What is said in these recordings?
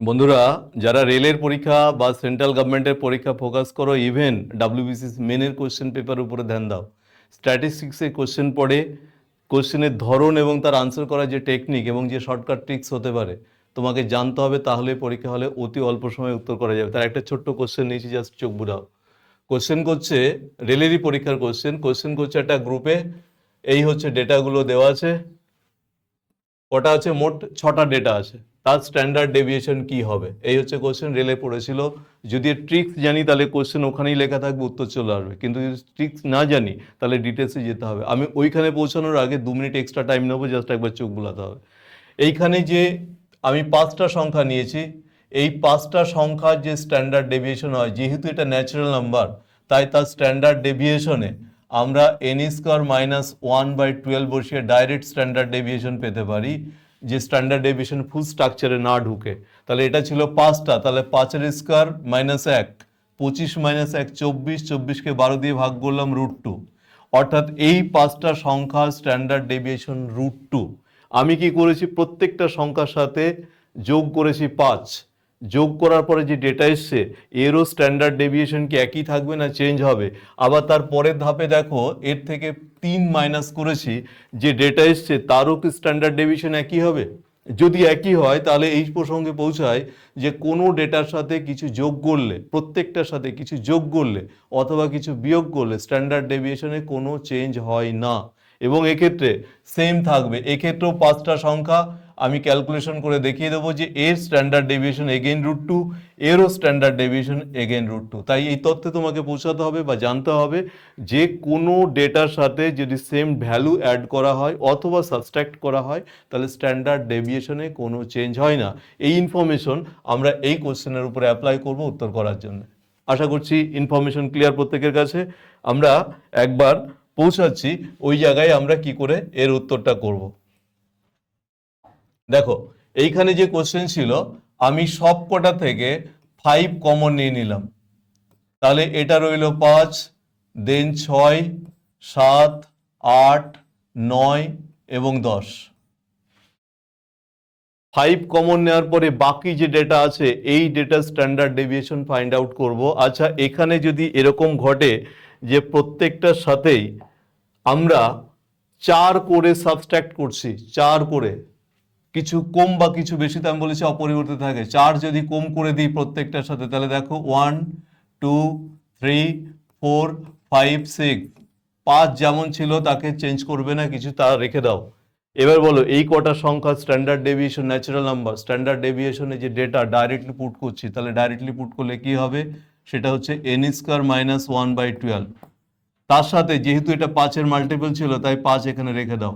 বন্ধুরা, যারা রেলের পরীক্ষা বা সেন্ট্রাল গভর্নমেন্টের পরীক্ষা ফোকাস করো, ইভেন ডাব্লিউবিসিএস মেনের কোশ্চেন পেপার উপরে ধ্যান দাও, স্ট্যাটিস্টিক্সে কোশ্চেন পড়ে কোশ্চেনের ধরন এবং তার আনসার করার যে টেকনিক এবং যে শর্টকাট ট্রিক্স হতে পারে তোমাকে জানতে হবে, তাহলে পরীক্ষা হলে অতি অল্প সময়ে উত্তর করা যাবে। তার একটা ছোট্ট কোশ্চেন নিয়েছি, জাস্ট চোখ বুড়াও। কোশ্চেন করছে রেলেরই পরীক্ষার কোশ্চেন করছে একটা গ্রুপে, এই হচ্ছে ডেটাগুলো দেওয়া আছে, ওটা আছে মোট 6টা ডেটা আছে, তার স্ট্যান্ডার্ড ডেভিয়েশন কি হবে, এই হচ্ছে কোশ্চেন। রেলে পড়েছিল। যদি ট্রিক্স জানি তাহলে কোশ্চেন ওখানেই লেখা থাকবে, উত্তর চলে আসবে, কিন্তু যদি ট্রিক্স না জানি তাহলে ডিটেলসে যেতে হবে। আমি ওইখানে পৌঁছানোর আগে 2 মিনিট এক্সট্রা টাইম নেবো, জাস্ট একবার চোখ বুলাতে হবে। এইখানে যে আমি 5টা সংখ্যা নিয়েছি, এই 5টা সংখ্যার যে স্ট্যান্ডার্ড ডেভিয়েশন হয়, যেহেতু এটা ন্যাচারাল নাম্বার, তাই তার স্ট্যান্ডার্ড ডেভিয়েশনে আমরা n² - 1/12 বসিয়ে ডাইরেক্ট স্ট্যান্ডার্ড ডেভিয়েশন পেতে পারি, যে স্ট্যান্ডার্ড ডেভিয়েশন ফুল স্ট্রাকচারে না ঢুকে। তাহলে এটা ছিল 5টা, তাহলে 5 এর স্কোয়ার -1, 25 - 1 24, 24কে 12 দিয়ে ভাগ করলাম √2, অর্থাৎ এই 5টা সংখ্যার স্ট্যান্ডার্ড ডেভিয়েশন √2। আমি কি করেছি, প্রত্যেকটা সংখ্যার সাথে যোগ করেছি 5। যোগ করার পরে যে ডেটা এসছে, এরও স্ট্যান্ডার্ড ডেভিয়েশন কি একই থাকবে না চেঞ্জ হবে? আবার তার পরের ধাপে দেখো, এর থেকে 3 মাইনাস করেছি, যে ডেটা এসছে তারও কি স্ট্যান্ডার্ড ডেভিয়েশন একই হবে? যদি একই হয় তাহলে এই প্রসঙ্গে পৌঁছায় যে কোনো ডেটার সাথে কিছু যোগ করলে, প্রত্যেকটার সাথে কিছু যোগ করলে অথবা কিছু বিয়োগ করলে স্ট্যান্ডার্ড ডেভিয়েশনে কোনো চেঞ্জ হয় না, এবং এক্ষেত্রে সেম থাকবে। এক্ষেত্রেও 5টা সংখ্যা আমি ক্যালকুলেশন করে দেখিয়ে দেবো যে এর স্ট্যান্ডার্ড ডেভিয়েশন এগেইন √2, এরও স্ট্যান্ডার্ড ডেভিয়েশন এগেইন √2। তাই এই তথ্যে তোমাকে পৌঁছাতে হবে বা জানতে হবে যে কোনো ডেটার সাথে যদি সেম ভ্যালু অ্যাড করা হয় অথবা সাবস্ট্রাক্ট করা হয়, তাহলে স্ট্যান্ডার্ড ডেভিয়েশনে কোনো চেঞ্জ হয় না। এই ইনফরমেশন আমরা এই কোশ্চেনের উপরে অ্যাপ্লাই করব উত্তর করার জন্য। আশা করছি ইনফরমেশন ক্লিয়ার প্রত্যেকের কাছে। আমরা একবার পৌঁছাচ্ছি ওই জায়গায় আমরা কি করে এর উত্তরটা করব। দেখো, এইখানে যে কোশ্চেন ছিল, আমি সব কটা থেকে 5 কমন নিয়ে নিলাম, তাহলে এটা রইল 5, দেন 6, 7, 8, 9 এবং 10। 5 কমন নেওয়ার পরে বাকি যে ডেটা আছে, এই data standard deviation find out করব। আচ্ছা, এখানে যদি এরকম ঘটে যে প্রত্যেকটার সাথেই আমরা 4 করে সাবস্ট্রাক্ট করছি, 4 করে, কিছু কম বা কিছু বেশি, তো আমি বলেছি অপরিবর্তিত থাকে, 4 যদি কম করে দিই প্রত্যেকটার সাথে, তাহলে দেখো 1, 2, 3, 4, 5, 6, 5 যেমন ছিল তাকে চেঞ্জ করবে না কিছু, তা রেখে দাও। এবার বলো এই কটা সংখ্যা standard deviation, natural number, standard ডেভিয়েশনে যে ডেটা ডাইরেক্টলি পুট করছি, তাহলে ডাইরেক্টলি পুট করলে কি হবে, সেটা হচ্ছে n² - 1/12। তার সাথে যেহেতু এটা 5-এর মাল্টিপল ছিল, তাই 5 এখানে রেখে দাও।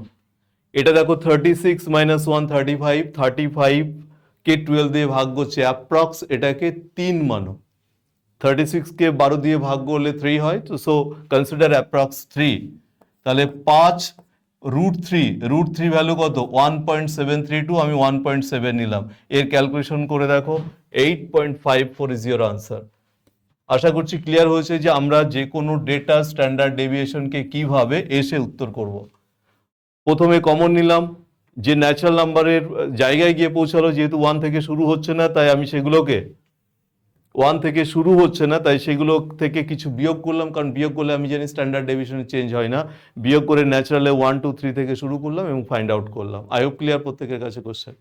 এটা দেখো 36 - 1 35, 35কে 12 দিয়ে ভাগ করছে, অ্যাপ্রক্স এটাকে 3 মানো। 36কে 12 দিয়ে ভাগ করলে 3 হয়, তো সো কনসিডার অ্যাপ্রক্স 3। তাহলে 5 √3 ভ্যালু কত, 1.732, আমি 1.7 নিলাম। এর ক্যালকুলেশন করে দেখো 8.54 ইজ ইয়োর আনসার। আশা করছি ক্লিয়ার হয়েছে যে আমরা যে কোনো ডেটা স্ট্যান্ডার্ড ডেভিয়েশনকে কিভাবে এসে উত্তর করব। প্রথমে কমন নিলাম, যে ন্যাচারাল নাম্বারের জায়গায় গিয়ে পৌঁছালো, যেহেতু 1 থেকে শুরু হচ্ছে না, তাই আমি সেগুলোকে 1 থেকে শুরু হচ্ছে না, তাই সেগুলো থেকে কিছু বিয়োগ করলাম, কারণ বিয়োগ করলে আমি জানি স্ট্যান্ডার্ড ডেভিয়েশনে চেঞ্জ হয় না। বিয়োগ করে ন্যাচারালে 1, 2, 3 থেকে শুরু করলাম এবং ফাইন্ড আউট করলাম। আই হোপ ক্লিয়ার প্রত্যেকের কাছে কোশ্চেন।